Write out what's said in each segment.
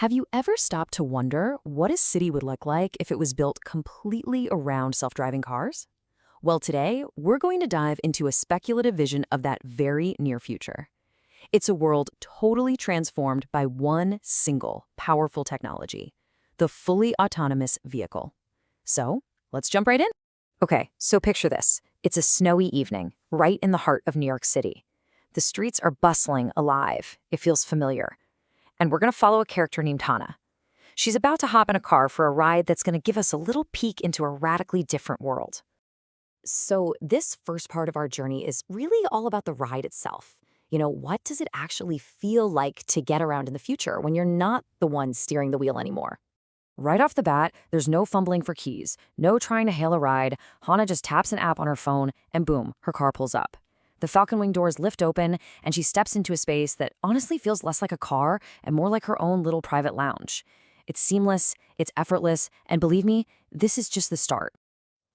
Have you ever stopped to wonder what a city would look like if it was built completely around self-driving cars? Well, today, we're going to dive into a speculative vision of that very near future. It's a world totally transformed by one single powerful technology, the fully autonomous vehicle. So, let's jump right in. Okay, so picture this. It's a snowy evening, right in the heart of New York City. The streets are bustling, alive. It feels familiar. And we're going to follow a character named Hannah. She's about to hop in a car for a ride that's going to give us a little peek into a radically different world. So this first part of our journey is really all about the ride itself. What does it actually feel like to get around in the future when you're not the one steering the wheel anymore? Right off the bat, there's no fumbling for keys, no trying to hail a ride. Hannah just taps an app on her phone, and boom, her car pulls up. The Falcon Wing doors lift open, and she steps into a space that honestly feels less like a car and more like her own little private lounge. It's seamless, it's effortless, and believe me, this is just the start.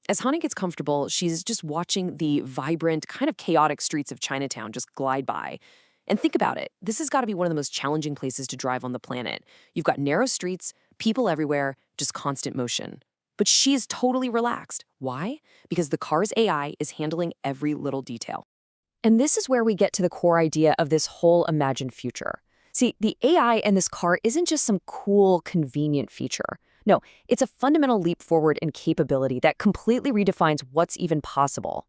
As Hannah gets comfortable, she's just watching the vibrant, kind of chaotic streets of Chinatown just glide by. And think about it, this has got to be one of the most challenging places to drive on the planet. You've got narrow streets, people everywhere, just constant motion. But she is totally relaxed. Why? Because the car's AI is handling every little detail. And this is where we get to the core idea of this whole imagined future. See, the AI in this car isn't just some cool, convenient feature. No, it's a fundamental leap forward in capability that completely redefines what's even possible.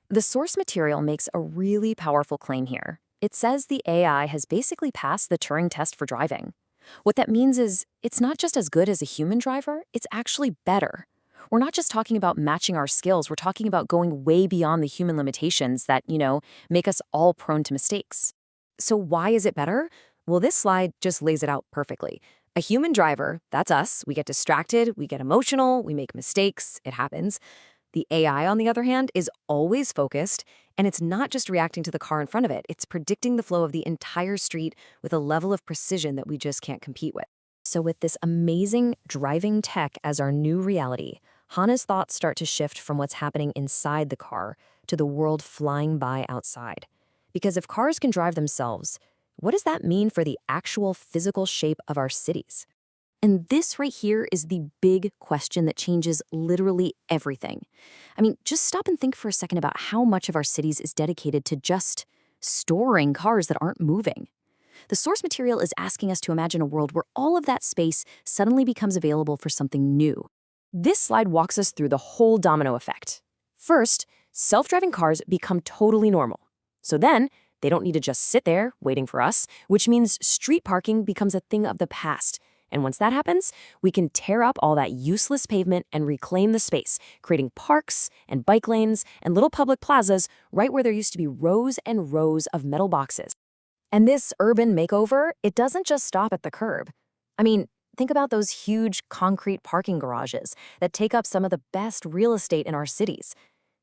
The source material makes a really powerful claim here. It says the AI has basically passed the Turing test for driving. What that means is it's not just as good as a human driver, it's actually better. We're not just talking about matching our skills, we're talking about going way beyond the human limitations that, make us all prone to mistakes. So why is it better? Well, this slide just lays it out perfectly. A human driver, that's us, we get distracted, we get emotional, we make mistakes, it happens. The AI, on the other hand, is always focused, and it's not just reacting to the car in front of it, it's predicting the flow of the entire street with a level of precision that we just can't compete with. So with this amazing driving tech as our new reality, Hannah's thoughts start to shift from what's happening inside the car to the world flying by outside. Because if cars can drive themselves, what does that mean for the actual physical shape of our cities? And this right here is the big question that changes literally everything. I mean, just stop and think for a second about how much of our cities is dedicated to just storing cars that aren't moving. The source material is asking us to imagine a world where all of that space suddenly becomes available for something new. This slide walks us through the whole domino effect. First, self-driving cars become totally normal. So then, they don't need to just sit there waiting for us, which means street parking becomes a thing of the past. And once that happens, we can tear up all that useless pavement and reclaim the space, creating parks and bike lanes and little public plazas right where there used to be rows and rows of metal boxes. And this urban makeover, it doesn't just stop at the curb. I mean, think about those huge concrete parking garages that take up some of the best real estate in our cities.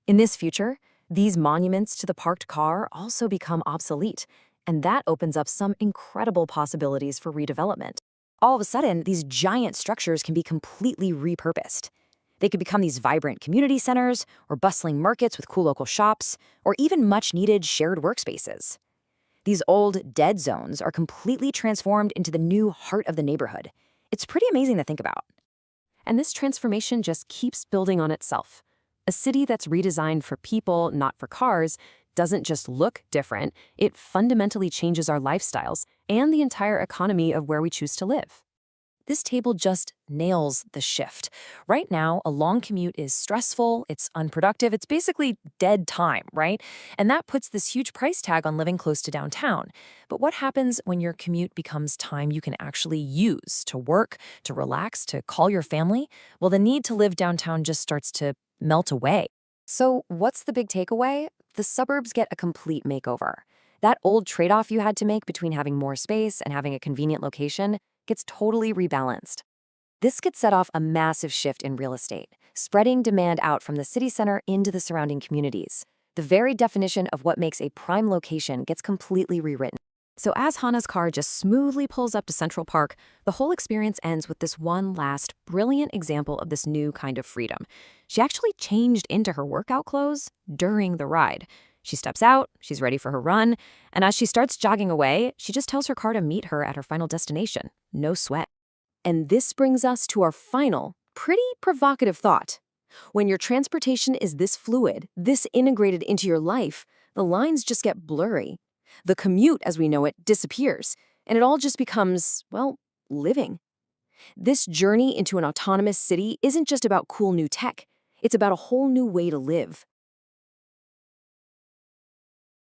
In this future, these monuments to the parked car also become obsolete, and that opens up some incredible possibilities for redevelopment. All of a sudden, these giant structures can be completely repurposed. They could become these vibrant community centers, or bustling markets with cool local shops, or even much-needed shared workspaces. These old, dead zones are completely transformed into the new heart of the neighborhood. It's pretty amazing to think about. And this transformation just keeps building on itself. A city that's redesigned for people, not for cars, doesn't just look different, it fundamentally changes our lifestyles and the entire economy of where we choose to live. This table just nails the shift. Right now, a long commute is stressful, it's unproductive, it's basically dead time, right? And that puts this huge price tag on living close to downtown. But what happens when your commute becomes time you can actually use to work, to relax, to call your family? Well, the need to live downtown just starts to melt away. So what's the big takeaway? The suburbs get a complete makeover. That old trade-off you had to make between having more space and having a convenient location gets totally rebalanced. This could set off a massive shift in real estate, spreading demand out from the city center into the surrounding communities. The very definition of what makes a prime location gets completely rewritten. So as Hannah's car just smoothly pulls up to Central Park, the whole experience ends with this one last brilliant example of this new kind of freedom. She actually changed into her workout clothes during the ride. She steps out, she's ready for her run, and as she starts jogging away, she just tells her car to meet her at her final destination. No sweat. And this brings us to our final, pretty provocative thought. When your transportation is this fluid, this integrated into your life, the lines just get blurry. The commute, as we know it, disappears, and it all just becomes, well, living. This journey into an autonomous city isn't just about cool new tech. It's about a whole new way to live.